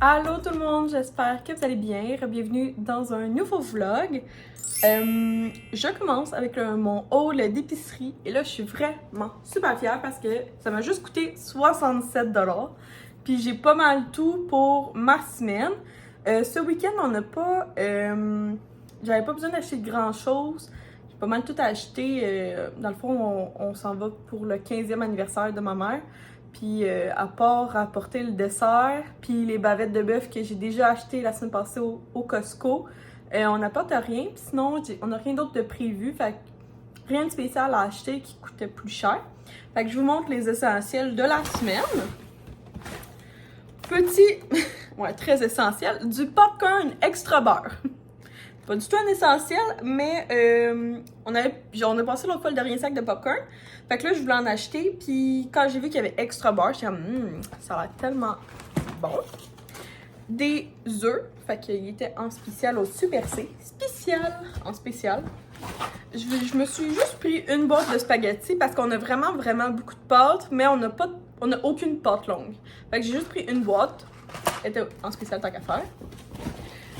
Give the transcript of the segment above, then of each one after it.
Allô tout le monde, j'espère que vous allez bien. Bienvenue dans un nouveau vlog. Je commence avec mon haul d'épicerie et là je suis vraiment super fière parce que ça m'a juste coûté 67$. Puis j'ai pas mal tout pour ma semaine. Ce week-end on n'a pas... j'avais pas besoin d'acheter grand chose. J'ai pas mal tout acheté. Dans le fond on s'en va pour le 15e anniversaire de ma mère. Puis à part apporter le dessert, puis les bavettes de bœuf que j'ai déjà achetées la semaine passée au Costco, on n'apporte rien. Puis sinon, on n'a rien d'autre de prévu. Fait que rien de spécial à acheter qui coûtait plus cher. Fait que je vous montre les essentiels de la semaine. Petit, ouais, très essentiel, du popcorn extra beurre. Pas du tout un essentiel, mais on a passé l'autre fois le dernier sac de popcorn. Fait que là, je voulais en acheter. Puis quand j'ai vu qu'il y avait extra beurre, j'étais comme, ça a l'air tellement bon. Des œufs. Fait qu'il était en spécial au Super C. Spécial, en spécial. Je me suis juste pris une boîte de spaghettis parce qu'on a vraiment beaucoup de pâtes, mais on n'a aucune pâte longue. Fait que j'ai juste pris une boîte. Elle était en spécial tant qu'à faire.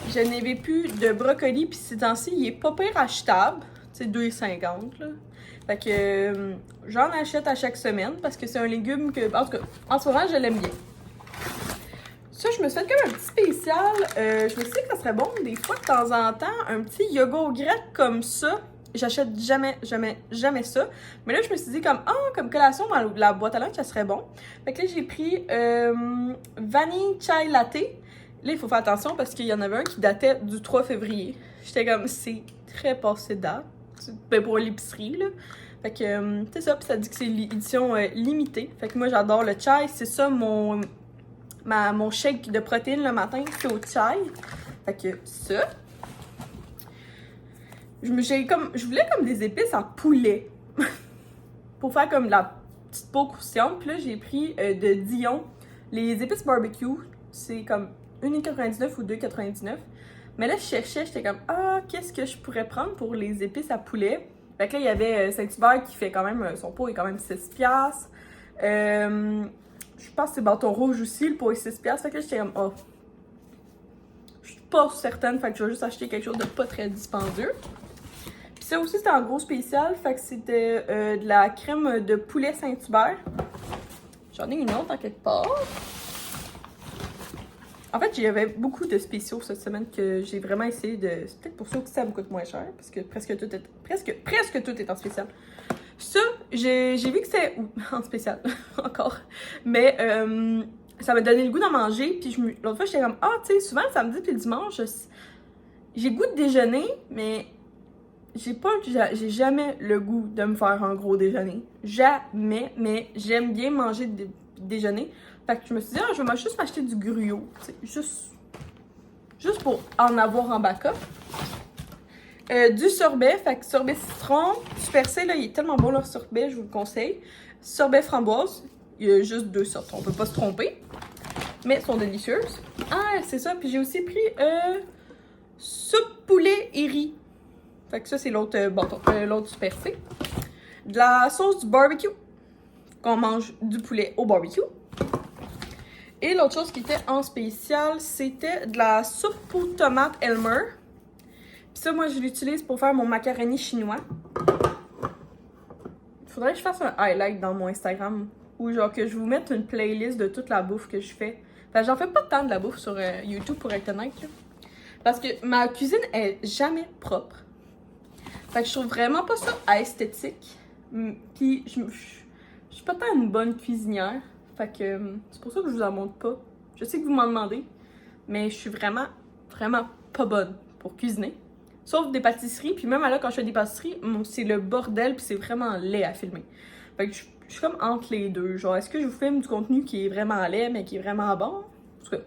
Je n'avais plus de brocoli, puis ces temps-ci, il est pas pire achetable. C'est 2,50 là. Fait que j'en achète à chaque semaine parce que c'est un légume que, en tout cas, en ce moment, je l'aime bien. Ça, je me suis fait comme un petit spécial. Je me suis dit que ça serait bon, des fois, de temps en temps, un petit yogourt grec comme ça. J'achète jamais ça. Mais là, je me suis dit comme collation dans la boîte à lunch, ça serait bon. Fait que là, j'ai pris vanille chai latte. Là, il faut faire attention parce qu'il y en avait un qui datait du 3 février. J'étais comme, c'est très passé de date. Ben pour l'épicerie, là. Fait que, c'est ça. Puis ça dit que c'est l'édition limitée. Fait que moi, j'adore le chai. C'est ça, mon shake de protéines le matin, c'est au chai. Fait que ça. Je voulais comme des épices en poulet. Pour faire comme la petite peau croustillante. Puis là, j'ai pris de Dion les épices barbecue. C'est comme 1,99 ou 2,99. Mais là, je cherchais, j'étais comme, qu'est-ce que je pourrais prendre pour les épices à poulet? Fait que là, il y avait Saint-Hubert qui fait quand même, son pot est quand même 6$. Je pense que c'est Bâton Rouge aussi, le pot est 6$. Fait que là, j'étais comme, je suis pas certaine, fait que je vais juste acheter quelque chose de pas très dispendieux. Puis ça aussi, c'était en gros spécial, fait que c'était de la crème de poulet Saint-Hubert. J'en ai une autre en quelque part. En fait, j'avais beaucoup de spéciaux cette semaine que j'ai vraiment essayé de... C'est peut-être pour ça que ça me coûte moins cher, parce que presque tout est en spécial. Ça, j'ai vu que c'était... en spécial, encore. Mais ça m'a donné le goût d'en manger, puis l'autre fois, j'étais comme, tu sais, souvent le samedi puis le dimanche, j'ai le goût de déjeuner, mais j'ai jamais le goût de me faire un gros déjeuner. Jamais, mais j'aime bien manger déjeuner. Fait que je me suis dit, je vais juste m'acheter du gruau. Juste pour en avoir en backup. Du sorbet, fait que sorbet citron. Super C, là, il est tellement bon leur sorbet, je vous le conseille. Sorbet framboise, il y a juste 2 sortes, on peut pas se tromper. Mais elles sont délicieuses. C'est ça, puis j'ai aussi pris soupe poulet et riz. Fait que ça, c'est l'autre l'autre Super C. De la sauce du barbecue, qu'on mange du poulet au barbecue. Et l'autre chose qui était en spécial, c'était de la soupe aux tomates Elmer. Puis ça, moi, je l'utilise pour faire mon macaroni chinois. Il faudrait que je fasse un highlight dans mon Instagram. Ou genre que je vous mette une playlist de toute la bouffe que je fais. Enfin, j'en fais pas tant de la bouffe sur YouTube pour être honnête. Là. Parce que ma cuisine est jamais propre. Fait que je trouve vraiment pas ça esthétique. Puis je suis pas tant une bonne cuisinière. Fait que c'est pour ça que je vous en montre pas. Je sais que vous m'en demandez, mais je suis vraiment pas bonne pour cuisiner. Sauf des pâtisseries, puis même là, quand je fais des pâtisseries, c'est le bordel, puis c'est vraiment laid à filmer. Fait que je suis comme entre les deux. Genre, est-ce que je vous filme du contenu qui est vraiment laid, mais qui est vraiment bon? En tout cas.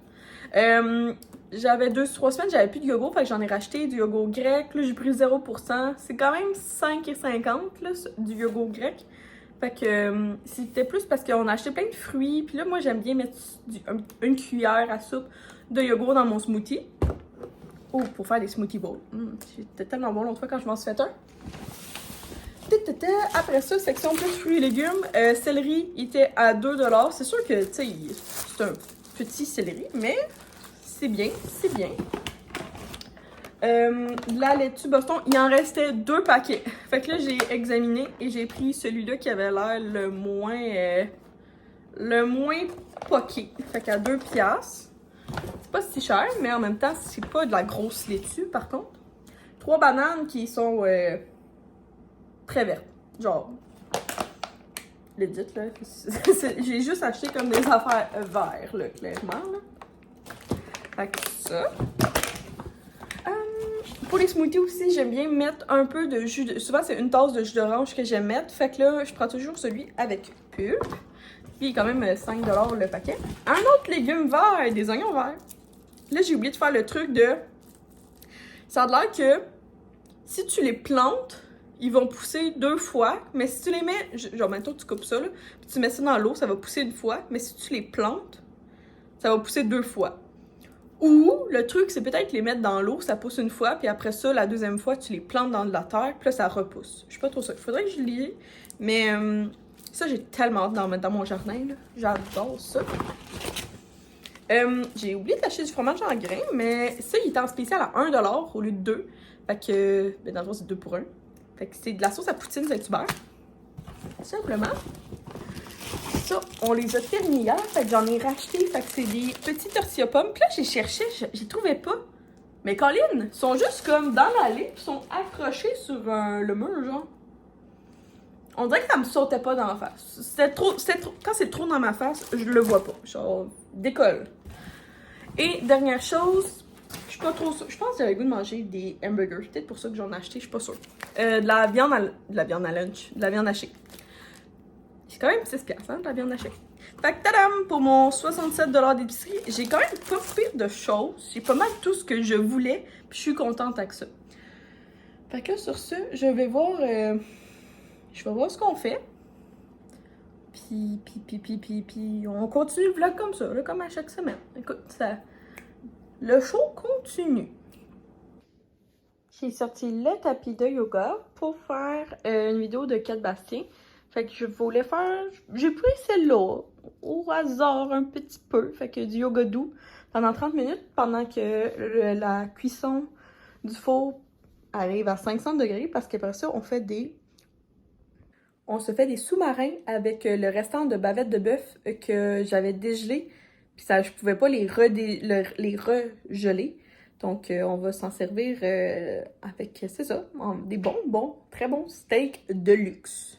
J'avais 2-3 semaines, j'avais plus de yogourt, fait que j'en ai racheté du yogourt grec. Là, j'ai pris 0%. C'est quand même 5,50$ là, du yogourt grec. Fait que c'était plus parce qu'on a acheté plein de fruits. Puis là, moi, j'aime bien mettre une cuillère à soupe de yogourt dans mon smoothie. Pour faire des smoothie bowls. C'était tellement bon l'autre fois quand je m'en suis fait un. Après ça, section plus fruits et légumes. Céleri était à 2$. C'est sûr que, tu sais, c'est un petit céleri, mais c'est bien, c'est bien. La laitue Boston, il en restait 2 paquets. Fait que là, j'ai examiné et j'ai pris celui-là qui avait l'air le moins poqué. Fait qu'à 2 piastres. C'est pas si cher, mais en même temps, c'est pas de la grosse laitue, par contre. 3 bananes qui sont très vertes. Genre, legit, là. J'ai juste acheté comme des affaires vertes, là, clairement, là. Fait que ça. Pour les smoothies aussi, j'aime bien mettre un peu de jus de... Souvent, c'est une tasse de jus d'orange que j'aime mettre. Fait que là, je prends toujours celui avec pulpe. Puis, il est quand même 5$ le paquet. Un autre légume vert, des oignons verts. Là, j'ai oublié de faire le truc de... Ça a l'air que si tu les plantes, ils vont pousser 2 fois. Mais si tu les mets... Genre, maintenant, tu coupes ça, là. Puis tu mets ça dans l'eau, ça va pousser 1 fois. Mais si tu les plantes, ça va pousser 2 fois. Ou, le truc, c'est peut-être les mettre dans l'eau, ça pousse 1 fois, puis après ça, la 2e fois, tu les plantes dans de la terre, puis là, ça repousse. Je suis pas trop sûre. Il faudrait que je lie. Mais ça, j'ai tellement hâte d'en mettre dans mon jardin, là. J'adore ça. J'ai oublié d'acheter du fromage en grains, mais ça, il est en spécial à 1$ au lieu de 2. Fait que, ben, dans le fond, c'est 2 pour 1. Fait que c'est de la sauce à poutine Saint-Hubert. Simplement. Ça, on les a terminés hier, fait que j'en ai racheté, fait que c'est des petits tortilla pommes. Puis là, j'ai cherché, j'y trouvais pas. Mais Colin, ils sont juste comme dans l'allée, puis sont accrochés sur le mur, genre. On dirait que ça me sautait pas dans la face. C'était trop, quand c'est trop dans ma face, je le vois pas. Genre, décolle. Et dernière chose, je suis pas trop sûre. Je pense que j'avais le goût de manger des hamburgers. C'est peut-être pour ça que j'en ai acheté, je suis pas sûre. De la viande à lunch, de la viande hachée. C'est quand même 6$, hein, de la viande hachée. Fait que tadam! Pour mon 67$ d'épicerie, j'ai quand même pas pire de choses. J'ai pas mal tout ce que je voulais, puis je suis contente avec ça. Fait que là, sur ce, je vais voir ce qu'on fait. Puis, on continue le vlog comme ça, là, comme à chaque semaine. Écoute, le show continue. J'ai sorti le tapis de yoga pour faire une vidéo de Kat Bastien. Fait que je voulais faire... J'ai pris celle-là au hasard un petit peu. Fait que du yoga doux pendant 30 minutes pendant que la cuisson du four arrive à 500°, parce qu'après ça, on se fait des sous-marins avec le restant de bavettes de bœuf que j'avais dégelé. Puis ça, je pouvais pas les regeler. Donc, on va s'en servir avec, c'est ça, des très bons steaks de luxe.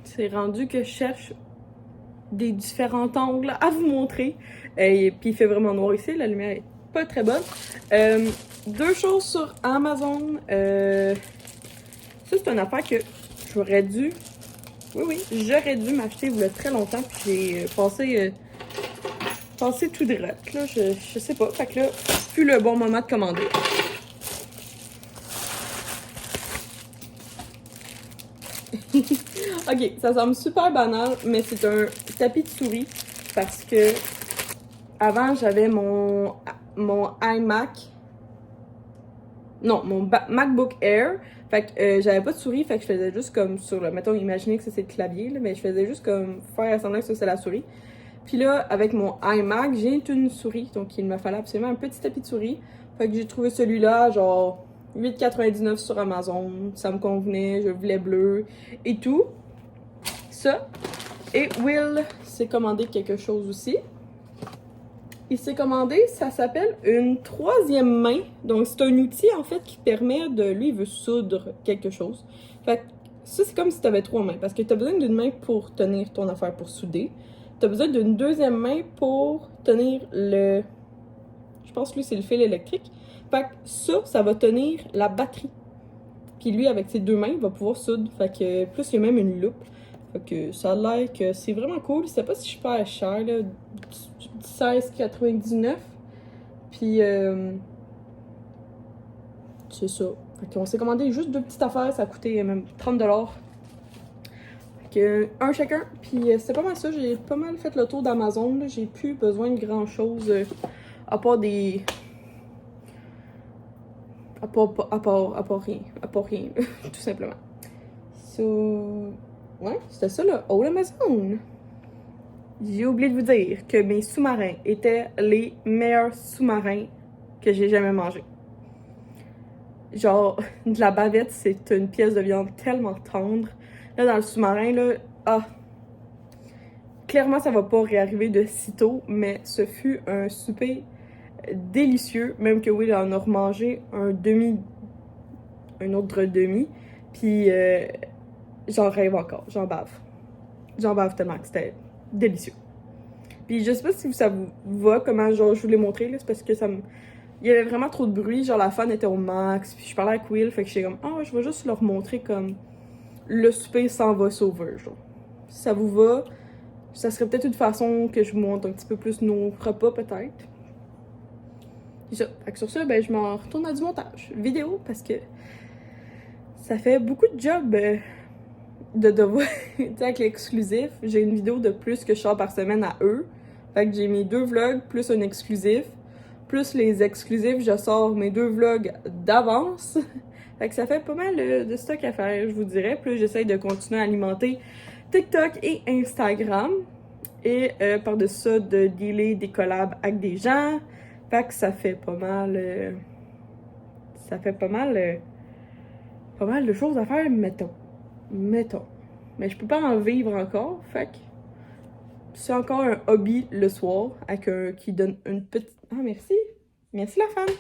C'est rendu que je cherche des différents angles à vous montrer. Et puis il fait vraiment noir ici, la lumière est pas très bonne. 2 choses sur Amazon. Ça, c'est une affaire que j'aurais dû... Oui, j'aurais dû m'acheter il y a très longtemps. Puis j'ai passé tout droit. Là, je sais pas. Fait que là, c'est plus le bon moment de commander. Ok, ça semble super banal, mais c'est un tapis de souris parce que avant j'avais mon iMac, non, mon MacBook Air, fait que j'avais pas de souris, fait que je faisais juste comme sur le, mettons, imaginez que ça c'est le clavier, là, mais je faisais juste comme faire semblant que ça c'est la souris. Puis là, avec mon iMac, j'ai une souris, donc il me fallait absolument un petit tapis de souris, fait que j'ai trouvé celui-là, genre 8,99 sur Amazon, ça me convenait, je voulais bleu et tout. Ça. Et Will s'est commandé quelque chose aussi. Il s'est commandé, ça s'appelle une 3e main. Donc c'est un outil en fait qui permet de, lui il veut soudre quelque chose. Fait que ça c'est comme si tu avais 3 mains, parce que tu as besoin d'une main pour tenir ton affaire pour souder. Tu as besoin d'une 2e main pour tenir le... Je pense que lui c'est le fil électrique. Fait que ça va tenir la batterie. Puis lui avec ses 2 mains il va pouvoir soudre. Fait que plus il y a même une loupe. Fait que ça a l'air que c'est vraiment cool. C'est pas si super cher, là. 16,99. Puis, c'est ça. Fait qu'on s'est commandé juste 2 petites affaires. Ça a coûté même 30$. Fait avec un chacun. Puis c'était pas mal ça. J'ai pas mal fait le tour d'Amazon. J'ai plus besoin de grand chose à part des. À part rien. À part rien, tout simplement. So. Ouais, c'était ça le haul Amazon. J'ai oublié de vous dire que mes sous-marins étaient les meilleurs sous-marins que j'ai jamais mangés. Genre, de la bavette, c'est une pièce de viande tellement tendre. Là, dans le sous-marin, là, clairement, ça va pas réarriver de sitôt, mais ce fut un souper délicieux. Même que Will en a remangé un autre demi. Puis, j'en rêve encore, j'en bave. J'en bave tellement que c'était délicieux. Puis, je sais pas si ça vous va, comment, genre, je vous l'ai montré, là, c'est parce que ça me. Il y avait vraiment trop de bruit, genre la fan était au max, puis je parlais avec Will, fait que j'étais comme, ah ouais, je vais juste leur montrer comme le souper s'en va sauver, genre. Si ça vous va, ça serait peut-être une façon que je vous montre un petit peu plus nos repas, peut-être. C'est ça. Fait que sur ça, ben je m'en retourne à du montage vidéo, parce que ça fait beaucoup de job de devoir, tu sais, avec l'exclusif. J'ai une vidéo de plus que je sors par semaine à eux. Fait que j'ai mes 2 vlogs, plus un exclusif. Plus les exclusifs, je sors mes 2 vlogs d'avance. Fait que ça fait pas mal de stock à faire, je vous dirais. Plus j'essaye de continuer à alimenter TikTok et Instagram. Et par-dessus ça, de dealer des collabs avec des gens. Fait que ça fait pas mal... ça fait pas mal de choses à faire, mettons. Mais je peux pas en vivre encore, fait que... C'est encore un hobby le soir, avec qui donne une petite... Ah, merci! Merci la femme!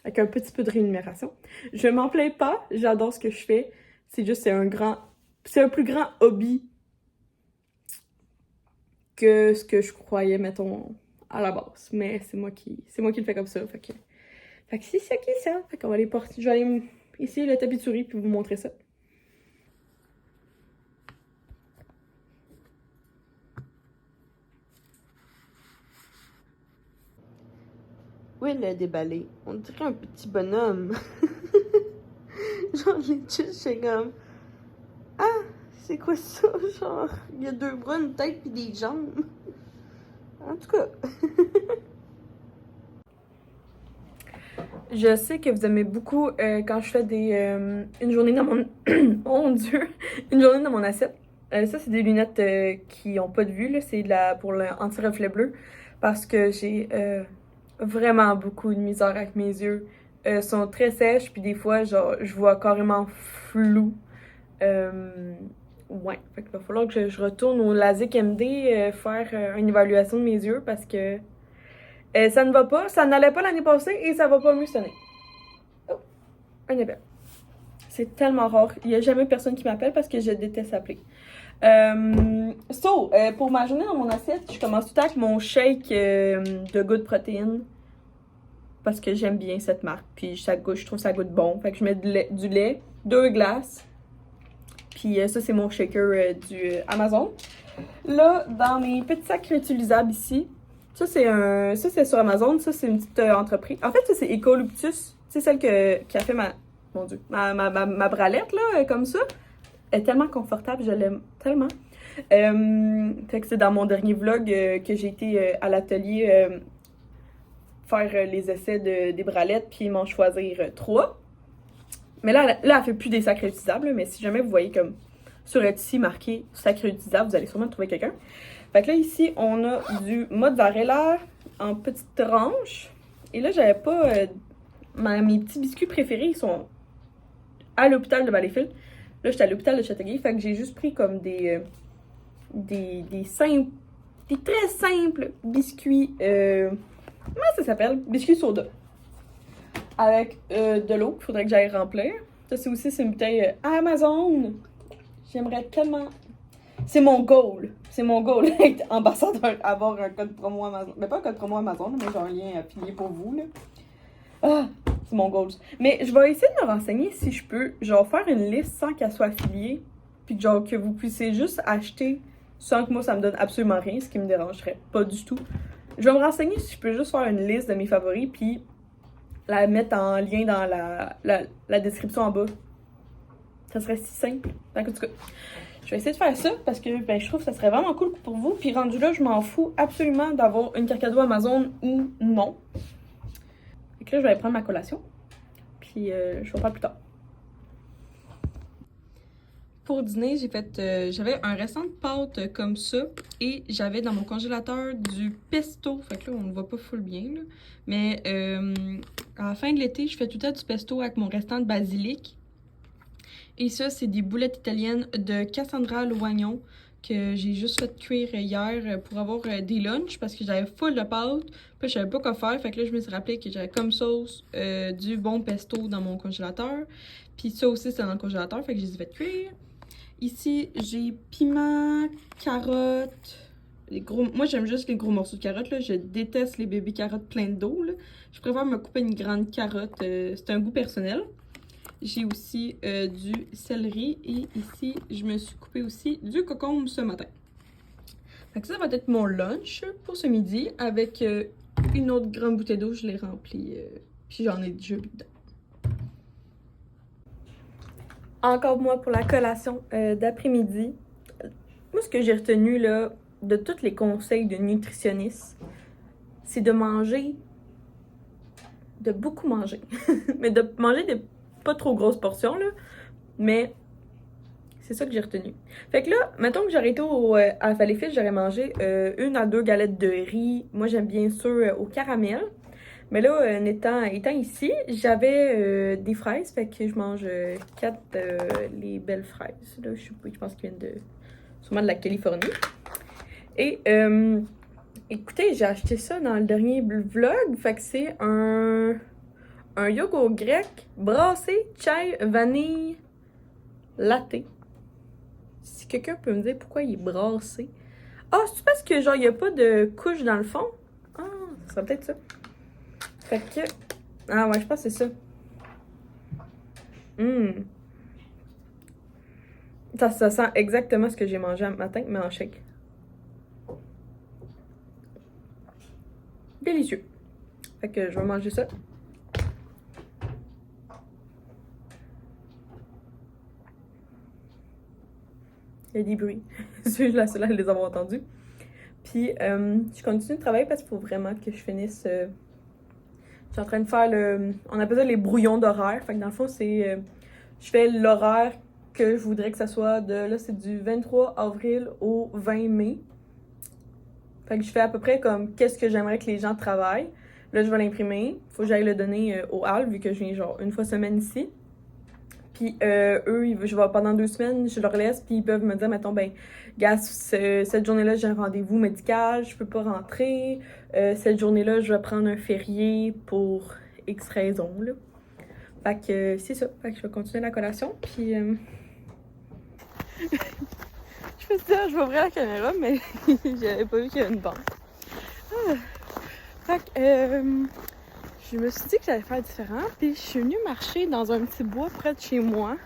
Avec un petit peu de rémunération. Je m'en plains pas, j'adore ce que je fais. C'est juste, c'est un plus grand hobby que ce que je croyais, mettons, à la base. Mais c'est moi qui le fais comme ça, fait que c'est ça qui est ça. Fait qu'on va aller porter... Je vais aller essayer le tapis de souris puis vous montrer ça. Oui, le déballé. On dirait un petit bonhomme. Genre, legit, j'étais comme... Ah, c'est quoi ça? Genre, il y a 2 bras, une tête pis des jambes. En tout cas. Je sais que vous aimez beaucoup quand je fais une journée dans mon... oh mon Dieu! Une journée dans mon assiette. Ça, c'est des lunettes qui ont pas de vue, là. C'est pour l'anti-reflet bleu. Parce que j'ai... vraiment beaucoup de misère avec mes yeux. Sont très sèches, puis des fois, genre, je vois carrément flou. Ouais, fait qu'il va falloir que je retourne au LASIK MD faire une évaluation de mes yeux parce que ça ne va pas, ça n'allait pas l'année passée et ça va pas mieux cette année. Oh, un appel. C'est tellement rare. Il n'y a jamais personne qui m'appelle parce que je déteste appeler. Pour ma journée dans mon assiette, je commence tout le temps avec mon shake de Good Protein. Parce que j'aime bien cette marque. Puis je trouve ça goûte bon. Fait que je mets du lait 2 glaces. Puis ça, c'est mon shaker du Amazon. Là, dans mes petits sacs réutilisables ici, ça, c'est sur Amazon. Ça, c'est une petite entreprise. En fait, ça, c'est Ecoluptus. C'est celle qui a fait mon Dieu, ma bralette, là, comme ça. Elle est tellement confortable, je l'aime tellement. Fait que c'est dans mon dernier vlog que j'ai été à l'atelier faire les essais des bralettes, puis m'en choisir 3. Mais là, elle fait plus des sacs réutilisables, mais si jamais vous voyez comme sur Etsy marqué sac réutilisable, vous allez sûrement trouver quelqu'un. Fait que là, ici, on a du mozzarella en petites tranches. Et là, j'avais pas... mes petits biscuits préférés, ils sont à l'hôpital de Valleyfield. Là, j'étais à l'hôpital de Châteauguay, fait que j'ai juste pris comme des très simples biscuits... comment ça s'appelle? Biscuits soda. Avec de l'eau qu'il faudrait que j'aille remplir. Ça, c'est une bouteille Amazon. J'aimerais tellement... C'est mon goal. C'est mon goal d'être ambassadeur, avoir un code promo Amazon. Mais pas un code promo Amazon, mais genre un lien affilié pour vous, là. Ah, c'est mon goal. Mais je vais essayer de me renseigner si je peux, genre, faire une liste sans qu'elle soit affiliée. Puis genre, que vous puissiez juste acheter sans que moi, ça me donne absolument rien, ce qui me dérangerait pas du tout. Je vais me renseigner si je peux juste faire une liste de mes favoris, puis la mettre en lien dans la description en bas. Ça serait si simple. En tout cas, Je vais essayer de faire ça parce que ben, je trouve que ça serait vraiment cool pour vous. Puis rendu là, je m'en fous absolument d'avoir une carte cadeau Amazon ou non. Fait que là, je vais aller prendre ma collation. Puis je vous reparle plus tard. Pour dîner, j'avais un restant de pâte comme ça et j'avais dans mon congélateur du pesto. Fait que là, on ne voit pas full bien, là. Mais à la fin de l'été, je fais tout le temps du pesto avec mon restant de basilic. Et ça, c'est des boulettes italiennes de Cassandra à l'oignon que j'ai juste fait cuire hier pour avoir des lunchs parce que j'avais full de pâte. Puis je savais pas quoi faire. Fait que là, je me suis rappelé que j'avais comme sauce du bon pesto dans mon congélateur. Puis ça aussi, c'était dans le congélateur. Fait que je les ai fait cuire. Ici, j'ai piment, carottes. Moi, j'aime juste les gros morceaux de carottes. Là. Je déteste les bébés carottes pleines d'eau. Je préfère me couper une grande carotte. C'est un goût personnel. J'ai aussi du céleri et ici, je me suis coupé aussi du concombre ce matin. Fait que ça va être mon lunch pour ce midi avec une autre grande bouteille d'eau. Je l'ai remplie, puis j'en ai déjà bu dedans. Encore moi pour la collation d'après-midi. Moi, ce que j'ai retenu là, de tous les conseils de nutritionnistes, c'est de manger, de beaucoup manger. Mais de manger des pas trop grosses portions, là. Mais c'est ça que j'ai retenu. Fait que là, mettons que j'aurais été à Valleyfield, j'aurais mangé 1 à 2 galettes de riz. Moi, j'aime bien sûr au caramel. Mais là, étant ici, j'avais des fraises. Fait que je mange 4 les belles fraises. Là, je pense qu'ils viennent sûrement de la Californie. Et écoutez, j'ai acheté ça dans le dernier vlog. Fait que c'est un yogourt grec brassé, chai, vanille, latte. Si quelqu'un peut me dire pourquoi il est brassé. Ah, c'est parce que genre il n'y a pas de couche dans le fond? Ah, ça serait peut-être ça. Fait que... Ah ouais, je pense que c'est ça. Ça sent exactement ce que j'ai mangé un matin, mais en shake. Délicieux. Fait que je vais manger ça. Il y a des bruits. Je suis la seule à les avoir entendus. Puis, je continue de travailler parce qu'il faut vraiment que je finisse... Je suis en train de faire on appelle ça les brouillons d'horaire. Fait que dans le fond, c'est... je fais l'horaire que je voudrais que ça soit de... Là, c'est du 23 avril au 20 mai. Fait que je fais à peu près comme qu'est-ce que j'aimerais que les gens travaillent. Là, je vais l'imprimer. Faut que j'aille le donner au HAL, vu que je viens genre une fois semaine ici. Puis eux, je vais pendant 2 semaines, je leur laisse, puis ils peuvent me dire, mettons, ben, gars, cette journée-là, j'ai un rendez-vous médical, je peux pas rentrer. Cette journée-là, je vais prendre un férié pour X raisons, là. Fait que c'est ça. Fait que je vais continuer la collation, puis... je me suis dit, je vais ouvrir la caméra, mais j'avais pas vu qu'il y avait une bande. Fait que... je me suis dit que j'allais faire différent, puis je suis venue marcher dans un petit bois près de chez moi.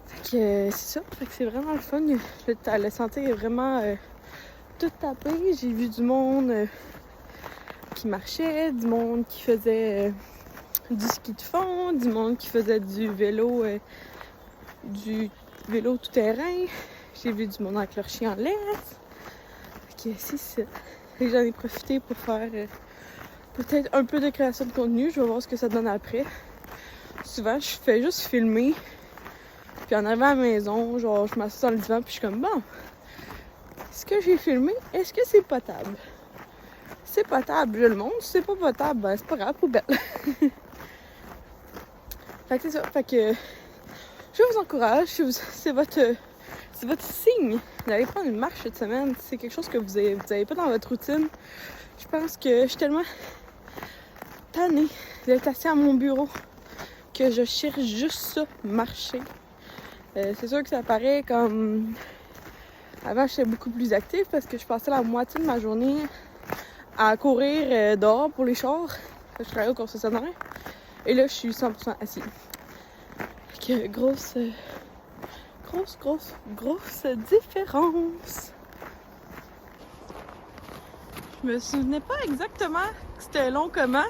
Fait que c'est ça, fait que c'est vraiment le fun. Le sentier est vraiment tout tapé. J'ai vu du monde qui marchait, du monde qui faisait du ski de fond, du monde qui faisait du vélo tout-terrain. J'ai vu du monde avec leur chien en laisse. Fait que c'est ça. Fait que j'en ai profité pour faire... peut-être un peu de création de contenu, je vais voir ce que ça donne après. Souvent, je fais juste filmer. Puis en arrivant à la maison, genre, je m'assois dans le divan, puis je suis comme, bon, ce que j'ai filmé, est-ce que c'est potable? C'est potable, je le montre. Si c'est pas potable, ben c'est pas grave, poubelle. Fait que c'est ça. Fait que je vous encourage, c'est votre signe d'aller prendre une marche cette semaine. C'est quelque chose que vous avez pas dans votre routine. Je pense que je suis tellement tannée d'être assis à mon bureau que je cherche juste ça, marcher. C'est sûr que ça paraît comme... Avant, j'étais beaucoup plus active parce que je passais la moitié de ma journée à courir dehors pour les chars. Je travaillais au concessionnaire. Et là, je suis 100% assise. Fait que grosse différence. Je me souvenais pas exactement que c'était long comment.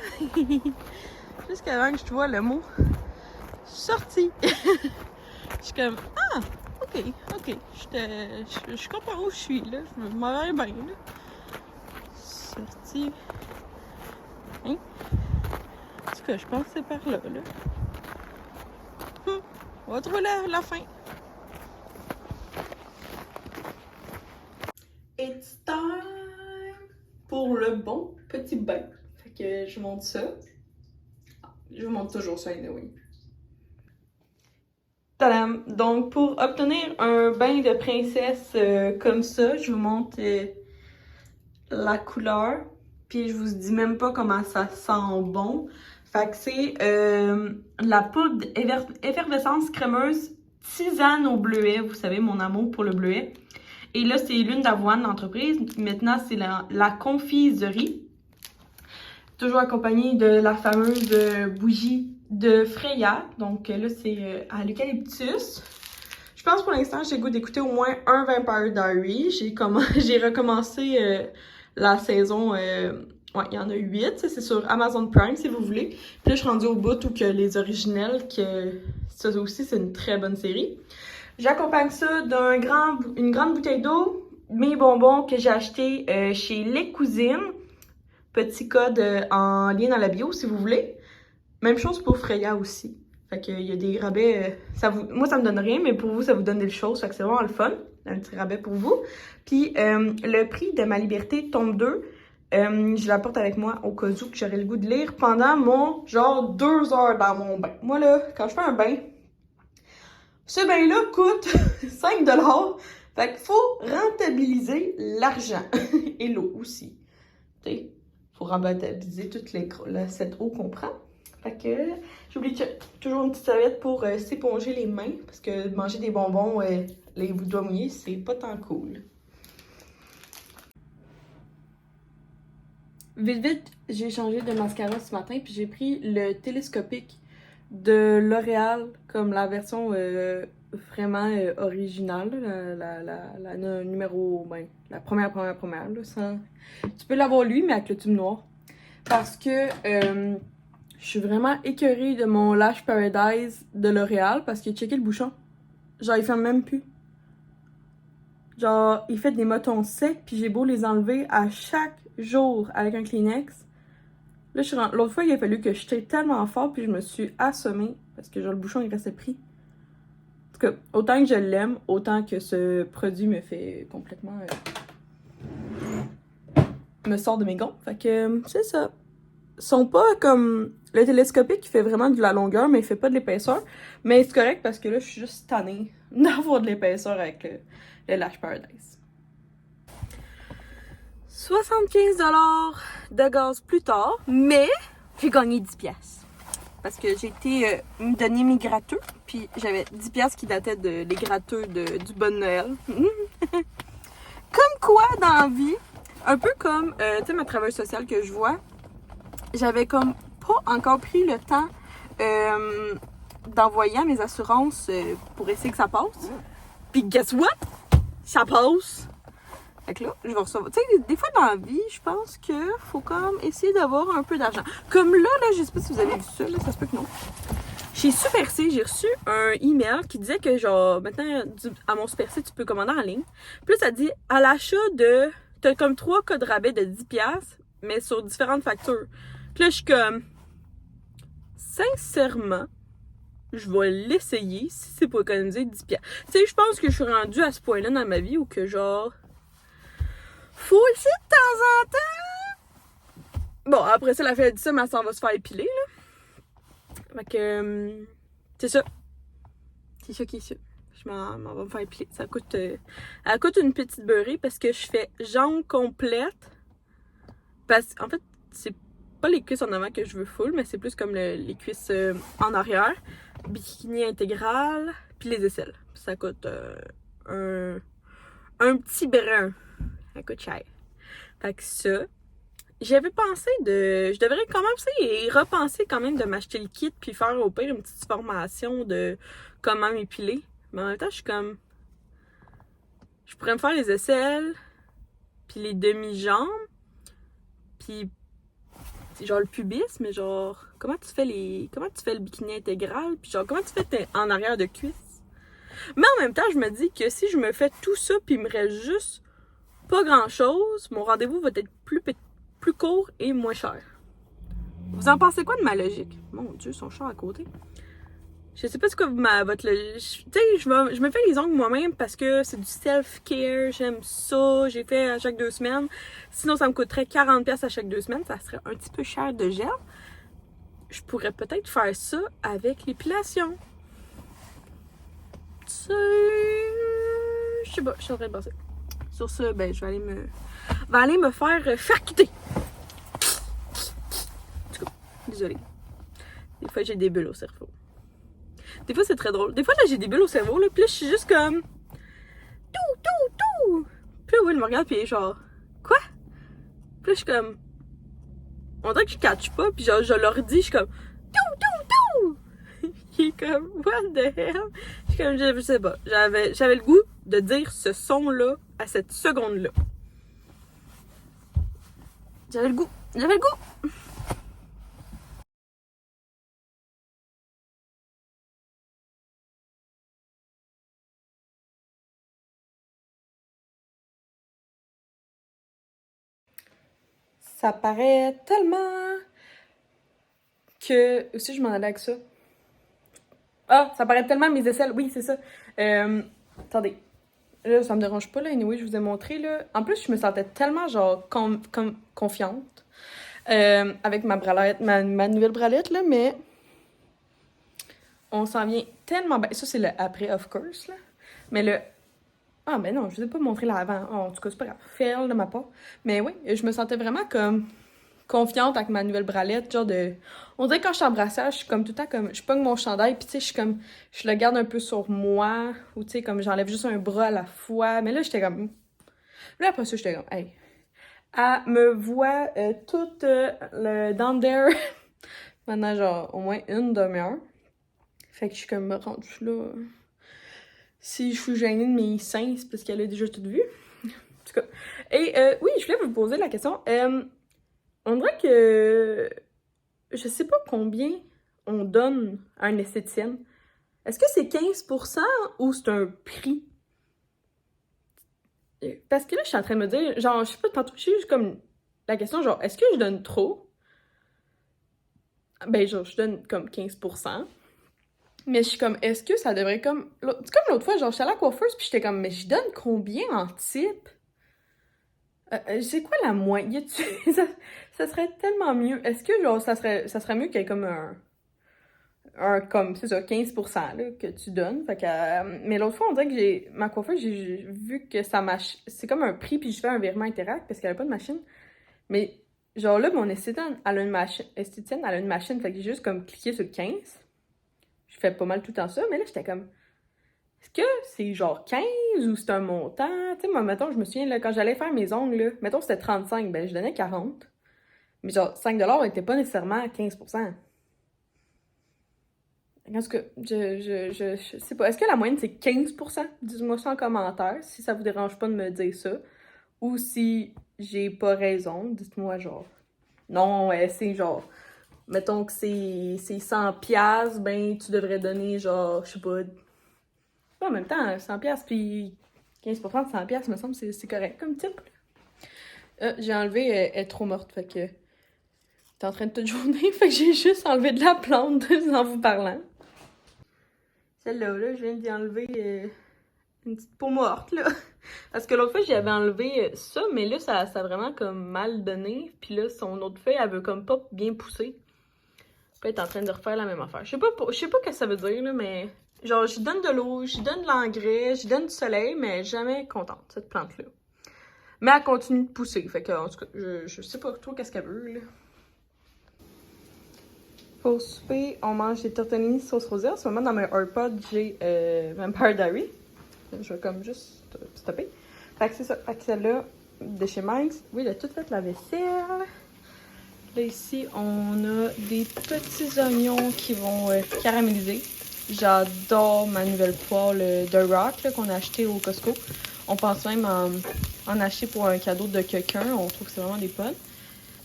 Jusqu'avant que je vois le mot sorti. Je suis comme, ah, ok, ok. Je comprends où je suis, là. Je m'en vais bien, là. Sorti. Hein? En tout cas, je pense que c'est par là, là. On va trouver la fin. It's time pour le bon petit bain. Fait que je monte ça. Je vous montre toujours ça, anyway. Tadam! Donc, pour obtenir un bain de princesse comme ça, je vous montre la couleur. Puis je vous dis même pas comment ça sent bon. Fait que c'est la poudre effervescence crémeuse tisane au bleuet. Vous savez, mon amour pour le bleuet. Et là, c'est l'huile d'avoine d'entreprise. Maintenant, c'est la confiserie. Toujours accompagnée de la fameuse bougie de Freya. Donc là, c'est à l'eucalyptus. Je pense pour l'instant, j'ai le goût d'écouter au moins un Vampire Diary. J'ai recommencé la saison... ouais, il y en a 8. C'est sur Amazon Prime, si vous voulez. Puis là, je suis rendue au bout où que les originels, que ça aussi, c'est une très bonne série. J'accompagne ça d'une grande bouteille d'eau, mes bonbons que j'ai achetés chez Les Cousines. Petit code en lien dans la bio si vous voulez. Même chose pour Freya aussi. Fait qu'il y a des rabais. Moi, ça me donne rien, mais pour vous, ça vous donne des choses. Fait que c'est vraiment le fun. Un petit rabais pour vous. Puis le prix de Ma Liberté, tome 2, je l'apporte avec moi au cas où que j'aurais le goût de lire pendant mon genre 2 heures dans mon bain. Moi là, quand je fais un bain, ce bain-là coûte 5$. Fait qu'il faut rentabiliser l'argent. Et l'eau aussi. Tu sais, faut rentabiliser toute cette eau qu'on prend. Fait que j'oublie toujours une petite serviette pour s'éponger les mains. Parce que manger des bonbons, les doigts mouillés, c'est pas tant cool. Vite, j'ai changé de mascara ce matin. Puis j'ai pris le télescopique de L'Oréal comme la version vraiment originale, la numéro, ben, la première, là, tu peux l'avoir lui, mais avec le tube noir. Parce que je suis vraiment écœurée de mon Lash Paradise de L'Oréal, parce qu'il a checké le bouchon. Genre, il ferme même plus. Genre, il fait des motons secs, puis j'ai beau les enlever à chaque jour avec un Kleenex. Là, l'autre fois, il a fallu que je tire tellement fort, puis je me suis assommée, parce que genre, le bouchon, il restait pris. En tout cas, autant que je l'aime, autant que ce produit me fait complètement... me sort de mes gonds. Fait que, c'est ça. Ils sont pas comme... Le télescopique, il fait vraiment de la longueur, mais il fait pas de l'épaisseur. Mais c'est correct, parce que là, je suis juste tannée d'avoir de l'épaisseur avec le Lash Paradise. 75$ de gaz plus tard, mais j'ai gagné 10$. Parce que j'ai été me donner mes gratteux, puis j'avais 10$ qui dataient des gratteux du Bon Noël. Comme quoi, dans la vie, un peu comme, tu sais, ma travailleuse sociale que je vois, j'avais comme pas encore pris le temps d'envoyer à mes assurances pour essayer que ça passe. Puis guess what? Ça passe! Fait que là, je vais recevoir. Tu sais, des fois dans la vie, je pense que faut comme essayer d'avoir un peu d'argent. Comme là, je sais pas si vous avez vu ça, là, ça se peut que non. Chez Super C, j'ai reçu un email qui disait que, genre, maintenant, à mon Super C, tu peux commander en ligne. Puis là, ça dit, à l'achat de. T'as comme 3 codes rabais de 10$, mais sur différentes factures. Puis là, je suis comme. Sincèrement, je vais l'essayer si c'est pour économiser 10$. Tu sais, je pense que je suis rendue à ce point-là dans ma vie où que, genre. Faut aussi de temps en temps. Bon, après ça, la fête dit ça, mais ça va se faire épiler, là. Fait que, c'est ça. C'est ça qui est ça. Je m'en vais me faire épiler. Ça coûte, elle coûte une petite beurrée parce que je fais jambes complètes. Parce en fait, c'est pas les cuisses en avant que je veux full, mais c'est plus comme les cuisses en arrière. Bikini intégral, puis les aisselles. Ça coûte un petit brin. Ça coûte cher. Fait que ça, j'avais pensé je devrais commencer et repenser quand même de m'acheter le kit puis faire au pire une petite formation de comment m'épiler. Mais en même temps, je suis comme... Je pourrais me faire les aisselles, puis les demi-jambes, puis genre le pubis, mais genre... Comment tu fais le bikini intégral, puis genre comment tu fais en arrière de cuisse? Mais en même temps, je me dis que si je me fais tout ça puis il me reste juste pas grand-chose, mon rendez-vous va être plus court et moins cher. Vous en pensez quoi de ma logique? Mon Dieu, son chat à côté. Je sais pas ce que votre logique... Tu sais, je me fais les ongles moi-même parce que c'est du self-care, j'aime ça, j'ai fait à chaque 2 semaines. Sinon, ça me coûterait 40$ à chaque 2 semaines, ça serait un petit peu cher de gel. Je pourrais peut-être faire ça avec l'épilation. Tu sais... Je sais pas, je suis en train de penser. Sur ça, ben, je vais aller me faire charcuter. En tout cas, désolée. Des fois, j'ai des bulles au cerveau. Des fois, c'est très drôle. Des fois, là, j'ai des bulles au cerveau, là, puis là, je suis juste comme... Tout! Puis là, Will me regarde, puis il est genre... Quoi? Puis là, je suis comme... On dirait que je catch pas, puis genre, je leur dis, je suis comme... Tout! Il est comme... What the hell? Je suis comme, je sais pas. J'avais le goût de dire ce son-là à cette seconde-là. J'avais le goût. Ça paraît tellement que... Aussi, je m'en allais avec ça. Ah, ça paraît tellement mes aisselles. Oui, c'est ça. Attendez. Là, ça me dérange pas, là. Anyway, je vous ai montré, là. En plus, je me sentais tellement, genre, confiante avec ma bralette, ma nouvelle bralette, là, mais on s'en vient tellement bien. Ça, c'est le après, of course, là. Mais le... Ah, ben non, je vous ai pas montré l'avant. Oh, en tout cas, c'est pas grave. Fail de ma part. Mais oui, je me sentais vraiment comme confiante avec ma nouvelle bralette, genre de... On dirait que quand je suis en brassage, je suis comme tout le temps comme... Je pogne mon chandail, puis tu sais, je suis comme... Je le garde un peu sur moi, ou tu sais, comme j'enlève juste un bras à la fois. Mais là, j'étais comme... Là, après ça, j'étais comme... Hey! Elle me voit toute le down there pendant genre au moins une demi-heure. Fait que je suis comme rendue là... Si je suis gênée de mes seins, c'est parce qu'elle a déjà tout vu. En tout cas. Et oui, je voulais vous poser la question. On dirait que je sais pas combien on donne à une esthéticienne. Est-ce que c'est 15% ou c'est un prix? Parce que là, je suis en train de me dire, genre, je sais pas, tantôt, je suis juste comme la question, genre, est-ce que je donne trop? Ben, genre, je donne comme 15%. Mais je suis comme, est-ce que ça devrait comme... C'est comme l'autre fois, genre, j'étais à la coiffeuse, puis j'étais comme, mais je donne combien en type? C'est quoi la moyenne? Ça serait tellement mieux. Est-ce que, genre, ça serait mieux qu'il y ait comme comme, c'est ça, 15% là, que tu donnes. Fait que, mais l'autre fois, on dirait que ma coiffeuse, j'ai vu que ça marche. C'est comme un prix, puis je fais un virement Interact parce qu'elle a pas de machine. Mais, genre là, mon esthéticienne, elle a une machine. Fait que j'ai juste comme cliqué sur le 15. Je fais pas mal tout le temps ça, mais là, j'étais comme... Est-ce que c'est genre 15 ou c'est un montant? Tu sais, moi, mettons, je me souviens, là, quand j'allais faire mes ongles, là, mettons, c'était 35, ben, je donnais 40. Mais genre, 5$ n'était pas nécessairement 15%. Parce que, je sais pas. Est-ce que la moyenne, c'est 15%? Dites-moi ça en commentaire, si ça vous dérange pas de me dire ça. Ou si j'ai pas raison, dites-moi genre... Non, c'est genre... Mettons que c'est 100$, ben, tu devrais donner genre, je sais pas... En même temps, 100$ puis 15% de 100$, me semble, c'est correct comme type. J'ai enlevé, elle est trop morte, fait que... T'es en train de toute journée, fait que j'ai juste enlevé de la plante en vous parlant. Celle-là, là, je viens d'y enlever une petite peau morte, là. Parce que l'autre fois, j'y avais enlevé ça, mais là, ça a vraiment comme mal donné. Puis là, son autre feuille, elle veut comme pas bien pousser. Puis elle est en train de refaire la même affaire. Je sais pas ce que ça veut dire, là, mais... Genre, j'y donne de l'eau, j'y donne de l'engrais, j'y donne du soleil, mais jamais contente, cette plante-là. Mais elle continue de pousser, fait que, en tout cas, je sais pas trop qu'est-ce qu'elle veut, là. Pour souper, on mange des tortellini sauce rosée. En ce moment, dans mon AirPod, j'ai Vampire Diary. Je vais comme juste stopper. Fait que c'est ça. Fait que celle-là, de chez Mike's. Oui, il a tout fait la vaisselle. Là, ici, on a des petits oignons qui vont caraméliser. J'adore ma nouvelle poêle de Rock qu'on a acheté au Costco. On pense même en acheter pour un cadeau de quelqu'un. On trouve que c'est vraiment des bonnes.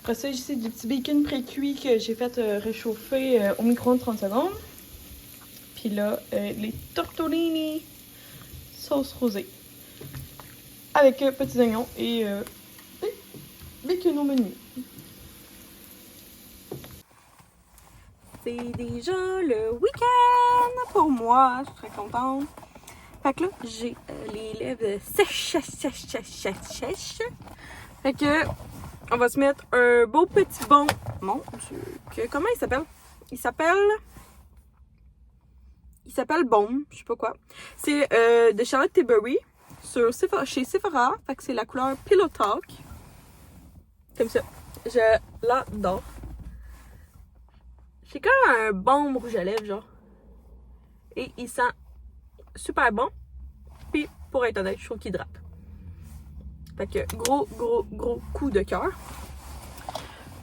Après ça, ici, du petit bacon pré-cuit que j'ai fait réchauffer au micro-ondes 30 secondes. Puis là, les tortellini sauce rosée. Avec petits oignons et bacon au menu. C'est déjà le week-end pour moi, je suis très contente. Fait que là, j'ai les lèvres sèches. Fait que, on va se mettre un beau petit bon. Mon Dieu, comment il s'appelle? Il s'appelle Baume, je sais pas quoi. C'est de Charlotte Tilbury chez Sephora. Fait que c'est la couleur Pillow Talk. Comme ça. Je l'adore. C'est comme un baume rouge à lèvres, genre. Et il sent super bon. Puis, pour être honnête, je trouve qu'il drape. Fait que gros coup de cœur.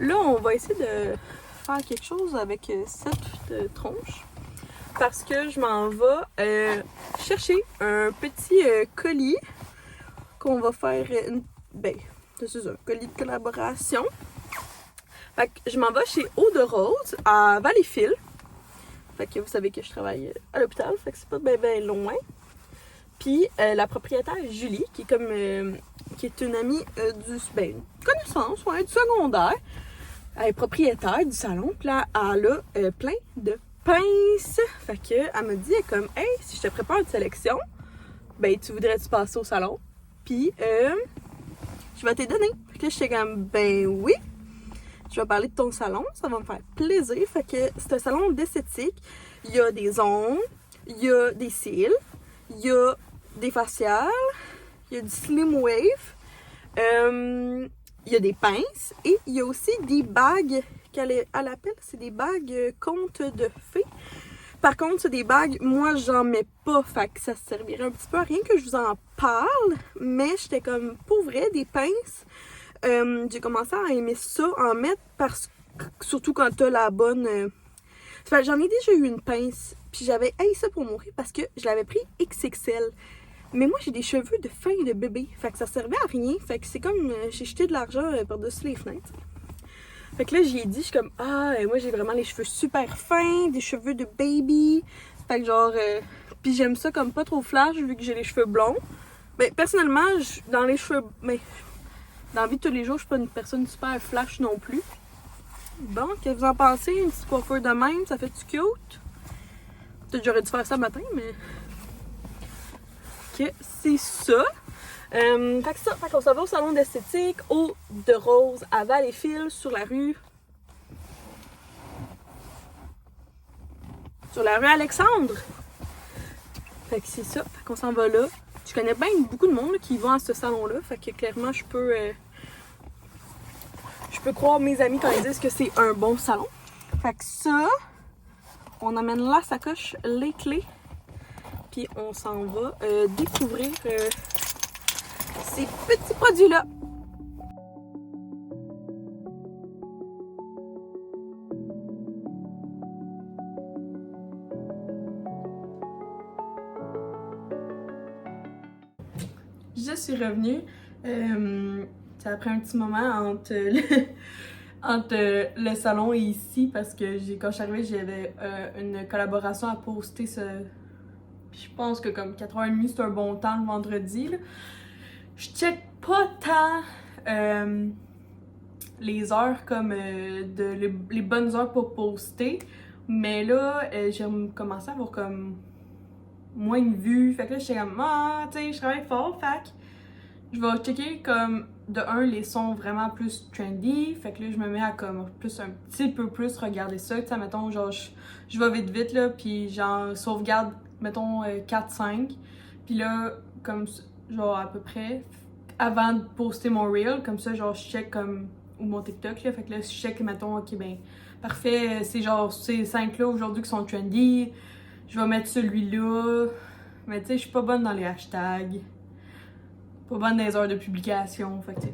Là, on va essayer de faire quelque chose avec cette tronche. Parce que je m'en vais chercher un petit colis qu'on va faire. C'est un colis de collaboration. Fait que je m'en vais chez Eau de Rose à Valleyfield. Fait que vous savez que je travaille à l'hôpital, fait que c'est pas bien loin. Puis la propriétaire Julie, qui est comme qui est une amie une connaissance, du secondaire. Elle est propriétaire du salon, puis là, elle a plein de pinces. Fait que elle m'a dit comme hey, si je te prépare une sélection, ben tu voudrais-tu passer au salon? Puis je vais te donner. Fait que là, j'étais comme ben oui. Je vais parler de ton salon, ça va me faire plaisir. Fait que c'est un salon d'esthétique. Il y a des ongles, il y a des cils, il y a des faciales, il y a du slim wave, il y a des pinces et il y a aussi des bagues qu'elle appelle, c'est des bagues contes de fées. Par contre, c'est des bagues, moi j'en mets pas, fait que ça servirait un petit peu à rien que je vous en parle, mais j'étais comme pour vrai des pinces. J'ai commencé à aimer ça, en mettre, parce que surtout quand t'as la bonne... J'en ai déjà eu une pince, puis j'avais haï ça pour mourir parce que je l'avais pris XXL. Mais moi, j'ai des cheveux de fin de bébé, fait que ça servait à rien. Fait que c'est comme, j'ai jeté de l'argent par-dessus les fenêtres. Fait que là, j'ai dit, je suis comme, moi j'ai vraiment les cheveux super fins, des cheveux de baby. Fait que genre, puis j'aime ça comme pas trop flash vu que j'ai les cheveux blonds. Mais personnellement, dans les cheveux... Dans la vie de tous les jours, je suis pas une personne super flash non plus. Bon, qu'est-ce que vous en pensez? Une petite coiffure de même, ça fait-tu cute? Peut-être que j'aurais dû faire ça le matin, mais... Ok, c'est ça. Fait qu'on s'en va au salon d'esthétique, Eau de Rose, à Valleyfield, sur la rue Alexandre. Fait que c'est ça, fait qu'on s'en va là. Je connais bien beaucoup de monde là, qui va à ce salon-là, fait que clairement je peux croire mes amis quand ils disent que c'est un bon salon. Fait que ça, on amène la sacoche, les clés, puis on s'en va découvrir ces petits produits-là. Je suis revenue. Ça a pris un petit moment entre le salon et ici parce que quand je suis arrivée, j'avais une collaboration à poster. Je pense que comme 4h30, c'est un bon temps le vendredi. Là. Je check pas tant les heures comme les bonnes heures pour poster. Mais là, j'ai commencé à avoir comme moins de vues. Fait que là, j'étais comme, tu sais, je travaille fort. Fait que je vais checker comme, de un, les sons vraiment plus trendy. Fait que là, je me mets à comme, un petit peu plus regarder ça. Tu sais, mettons, genre, je vais vite, là, puis genre, sauvegarde, mettons, 4-5. Puis là, comme, genre, à peu près, avant de poster mon reel, comme ça, genre, je check comme, ou mon TikTok, là. Fait que là, je check, mettons, ok, ben, parfait, c'est genre, ces 5-là aujourd'hui qui sont trendy. Je vais mettre celui-là. Mais tu sais, je suis pas bonne dans les hashtags. Pas bonne dans les heures de publication. Fait que tu sais,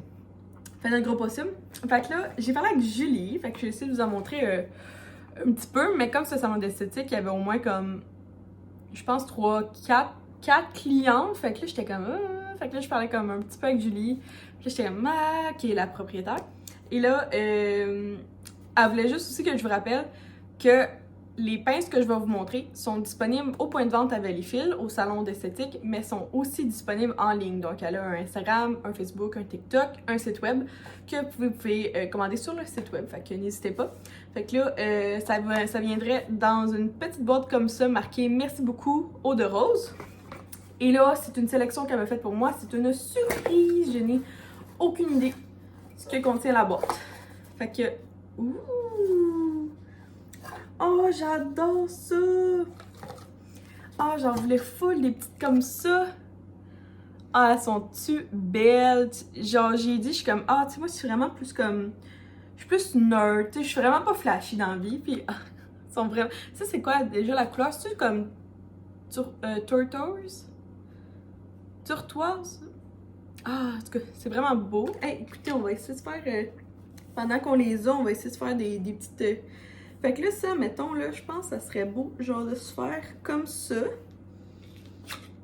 faites le gros possible. Fait que là, j'ai parlé avec Julie. Fait que je vais essayer de vous en montrer un petit peu. Mais comme c'est un salon d'esthétique, il y avait au moins comme, je pense, 4 clientes. Fait que là, j'étais comme, Fait que là, je parlais comme un petit peu avec Julie. Puis là, j'étais comme, qui est la propriétaire. Et là, elle voulait juste aussi que je vous rappelle que les pinces que je vais vous montrer sont disponibles au point de vente à Valleyfield, au salon d'esthétique, mais sont aussi disponibles en ligne. Donc, elle a un Instagram, un Facebook, un TikTok, un site web que vous pouvez commander sur le site web. Fait que n'hésitez pas. Fait que là, ça viendrait dans une petite boîte comme ça, marquée « Merci beaucoup, eau de rose ». Et là, c'est une sélection qu'elle m'a faite pour moi. C'est une surprise. Je n'ai aucune idée ce que contient la boîte. Fait que... Ouh! Oh, j'adore ça! Ah, j'en voulais full des petites comme ça. Ah, elles sont-tu belles? Genre, j'ai dit, je suis comme, ah, tu sais, moi, je suis vraiment plus comme... Je suis plus nerd, tu sais, je suis vraiment pas flashy dans la vie, puis... elles sont vraiment... Ça, c'est quoi, déjà, la couleur? C'est-tu comme... turquoise? Turquoise? Ah, en tout cas, c'est vraiment beau. Hey, écoutez, on va essayer de faire... pendant qu'on les a, on va essayer de faire des petites... Fait que là, ça, mettons, là, je pense que ça serait beau, genre, de se faire comme ça.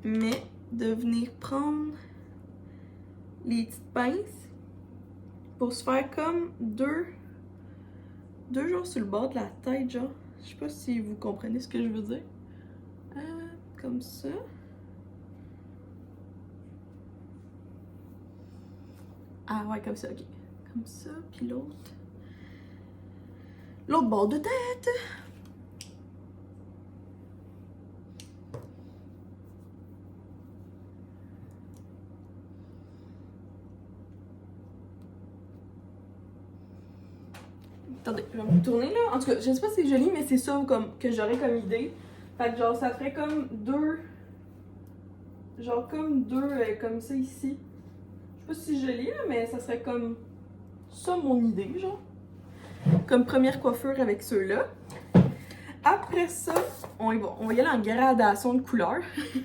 Mais de venir prendre les petites pinces pour se faire comme deux genres sur le bord de la tête, genre. Je sais pas si vous comprenez ce que je veux dire. Comme ça. Ah ouais, comme ça, ok. Comme ça, puis l'autre. L'autre bord de tête. Attendez, je vais me tourner là. En tout cas, je sais pas si c'est joli, mais c'est ça comme, que j'aurais comme idée. Fait que genre, ça ferait comme deux... Genre comme deux, comme ça ici. Je sais pas si c'est joli, là, mais ça serait comme ça mon idée, genre. Comme première coiffure avec ceux-là. Après ça, on y aller en gradation de couleur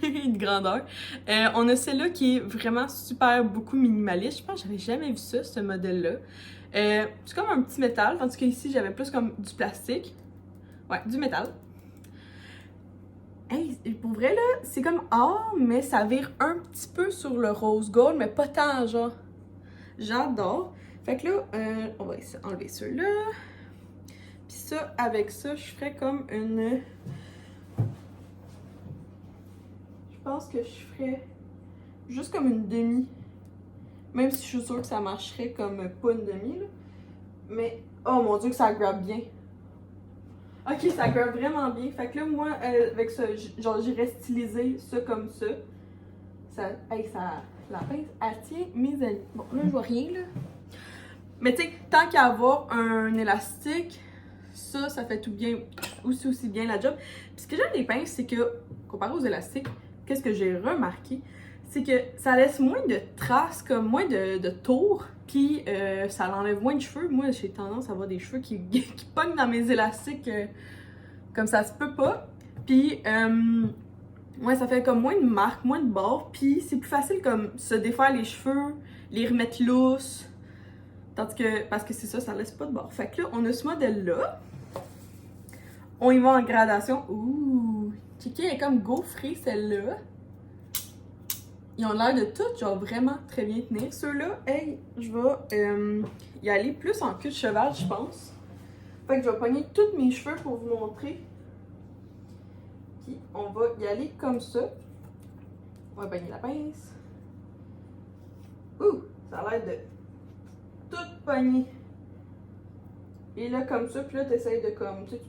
et de grandeur. On a celle-là qui est vraiment super beaucoup minimaliste. Je pense que j'avais jamais vu ça, ce modèle-là. C'est comme un petit métal, tandis qu'ici, j'avais plus comme du plastique. Ouais, du métal. Hey, pour vrai, là, c'est comme or, mais ça vire un petit peu sur le rose gold, mais pas tant, genre. J'adore. Fait que là, on va enlever ceux-là. Puis ça, avec ça, je ferais comme une... Je pense que je ferais juste comme une demi. Même si je suis sûre que ça marcherait comme pas une demi, là. Mais, oh mon Dieu, que ça grab bien. Ok, ça grab vraiment bien. Fait que là, moi, avec ça, genre, j'irais styliser ça comme ça. Hey, la pince, elle tient mes amis. Bon, là, je vois rien, là. Mais tu sais, tant qu'à avoir un élastique, ça fait tout bien, aussi bien la job. Puis ce que j'aime des pinces, c'est que, comparé aux élastiques, qu'est-ce que j'ai remarqué, c'est que ça laisse moins de traces, comme moins de tours, puis ça enlève moins de cheveux. Moi, j'ai tendance à avoir des cheveux qui pognent dans mes élastiques comme ça se peut pas. Puis, ouais, ça fait comme moins de marques, moins de bords, puis c'est plus facile comme se défaire les cheveux, les remettre lousses. Tandis que, parce que c'est ça, ça laisse pas de bord. Fait que là, on a ce modèle-là. On y va en gradation. Ouh! Kiki est comme gaufrée, celle-là. Ils ont l'air de tout, genre vraiment très bien tenir. Ceux-là, hey, je vais y aller plus en queue de cheval, je pense. Fait que je vais pogner tous mes cheveux pour vous montrer. Puis on va y aller comme ça. On va pogner la pince. Ouh! Ça a l'air de tout pogné. Et là, comme ça, puis là, t'essayes de comme... Tu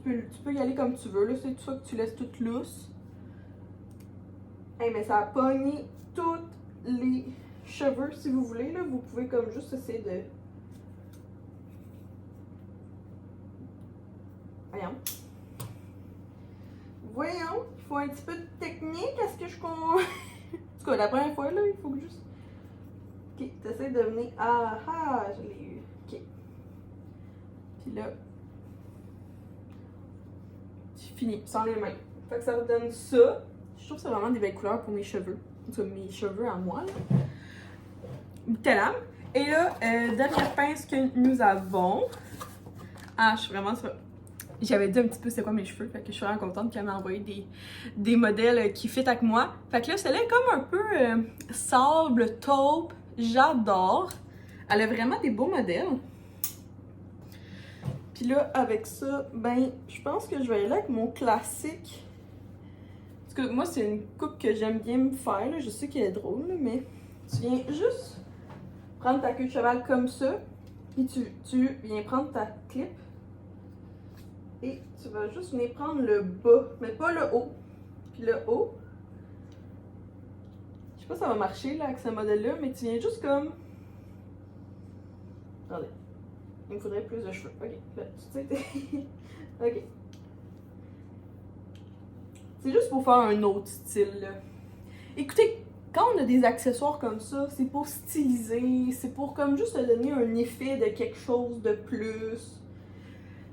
peux y aller comme tu veux. Là, c'est tout ça que tu laisses toute lousse. Hey, mais ça a pogné tous les cheveux, si vous voulez. Là, vous pouvez comme juste essayer de... Voyons. Il faut un petit peu de technique. Est-ce que je... En tout cas, la première fois, là, il faut que juste... Ok, t'essayes de venir... Ah, ah, je l'ai eu. Ok. Puis là... J'ai fini, sans les mains. Fait que ça redonne ça. Je trouve que c'est vraiment des belles couleurs pour mes cheveux. En tout cas, mes cheveux à moi, là. Boutelam. Et là, dernière pince que nous avons. Ah, je suis vraiment... J'avais dit un petit peu c'est quoi mes cheveux, fait que je suis vraiment contente qu'elle m'a envoyé des modèles qui fit avec moi. Fait que là, celle-là est comme un peu sable, taupe. J'adore. Elle a vraiment des beaux modèles. Puis là, avec ça, ben, je pense que je vais aller avec mon classique. Parce que moi, c'est une coupe que j'aime bien me faire, là. Je sais qu'elle est drôle, là, mais tu viens juste prendre ta queue de cheval comme ça. Puis tu viens prendre ta clip. Et tu vas juste venir prendre le bas, mais pas le haut. Puis le haut, je sais pas si ça va marcher là avec ce modèle-là, mais tu viens juste comme... Attendez, il me faudrait plus de cheveux. Ok, là, tu sais, ok. C'est juste pour faire un autre style, là. Écoutez, quand on a des accessoires comme ça, c'est pour styliser, c'est pour comme juste te donner un effet de quelque chose de plus,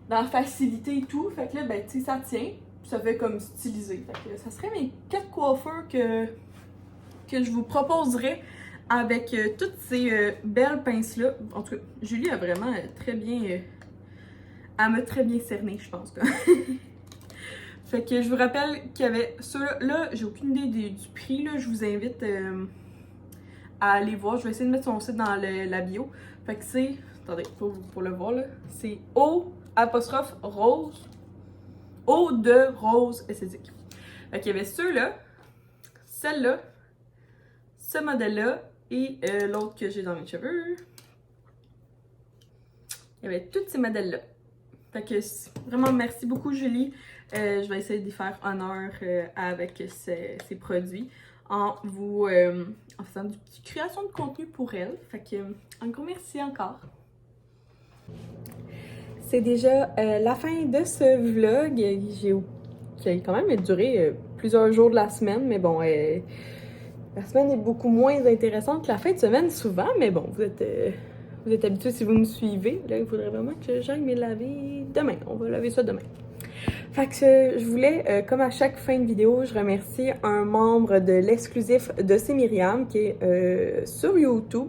dans la facilité et tout. Fait que là, ben, tu sais, ça tient, puis ça fait comme styliser. Fait que ça serait mes 4 coiffeurs que je vous proposerais avec toutes ces belles pinces-là. En tout cas, Julie a vraiment très bien... elle m'a très bien cerné, je pense. Fait que je vous rappelle qu'il y avait ceux-là. Là, j'ai aucune idée du prix. Là. Je vous invite à aller voir. Je vais essayer de mettre son site dans la bio. Fait que c'est... Attendez, pour le voir là. C'est O''rose. O de rose esthétique. Fait qu'il y avait ceux-là, celle-là, ce modèle-là et l'autre que j'ai dans mes cheveux. Il y avait tous ces modèles-là. Fait que vraiment merci beaucoup Julie. Je vais essayer d'y faire honneur avec ces produits en faisant une petite création de contenu pour elle. Fait que un gros merci encore. C'est déjà la fin de ce vlog qui a quand même duré plusieurs jours de la semaine, mais bon, la semaine est beaucoup moins intéressante que la fin de semaine souvent, mais bon, vous êtes habitués si vous me suivez. Là, il faudrait vraiment que j'aille me laver demain. On va laver ça demain. Fait que je voulais, comme à chaque fin de vidéo, je remercie un membre de l'exclusif de C'est Myriam qui est sur YouTube.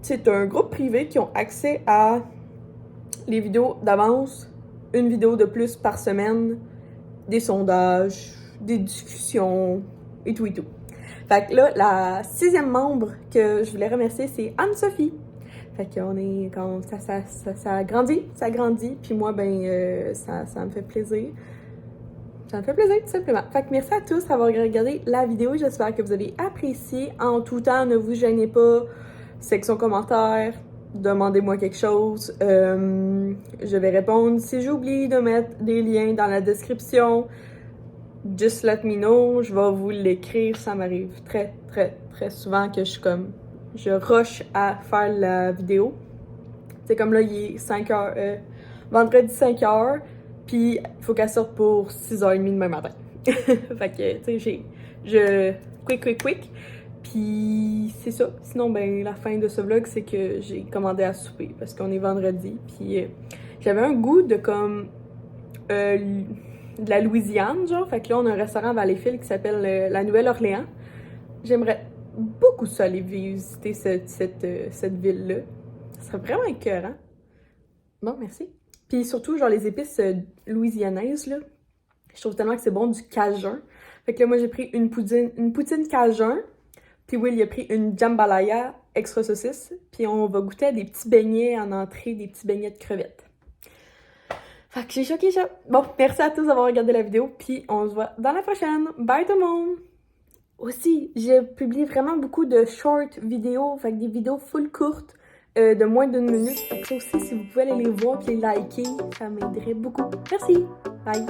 C'est un groupe privé qui ont accès à les vidéos d'avance, une vidéo de plus par semaine, des sondages, des discussions et tout et tout. Fait que là, la 6e membre que je voulais remercier, c'est Anne-Sophie. Fait qu'on est quand ça grandit, puis moi, ben, ça me fait plaisir. Ça me fait plaisir, tout simplement. Fait que merci à tous d'avoir regardé la vidéo. J'espère que vous avez apprécié. En tout temps, ne vous gênez pas. Section commentaires, demandez-moi quelque chose. Je vais répondre. Si j'oublie de mettre des liens dans la description, just let me know. Je vais vous l'écrire. Ça m'arrive très, très, très souvent que je rush à faire la vidéo. C'est comme là, il est 5h, vendredi 5h, puis il faut qu'elle sorte pour 6h30 demain matin. Fait que, tu sais, quick. Puis c'est ça. Sinon, ben, la fin de ce vlog, c'est que j'ai commandé à souper parce qu'on est vendredi. Puis j'avais un goût de comme de la Louisiane, genre. Fait que là, on a un restaurant à Valleyfield qui s'appelle la Nouvelle-Orléans. J'aimerais beaucoup ça aller visiter cette ville-là. Ça serait vraiment écœurant. Bon, merci. Puis surtout, genre, les épices louisianaises, là. Je trouve tellement que c'est bon, du cajun. Fait que là, moi, j'ai pris une poutine cajun. Puis Will, il a pris une jambalaya extra saucisse. Puis on va goûter à des petits beignets en entrée, des petits beignets de crevettes. Fait que j'ai choqué ça. Bon, merci à tous d'avoir regardé la vidéo. Puis on se voit dans la prochaine. Bye tout le monde! Aussi, j'ai publié vraiment beaucoup de short vidéos, fait que des vidéos full courtes, de moins d'1 minute. Fait que ça aussi, si vous pouvez aller les voir et les liker, ça m'aiderait beaucoup. Merci! Bye!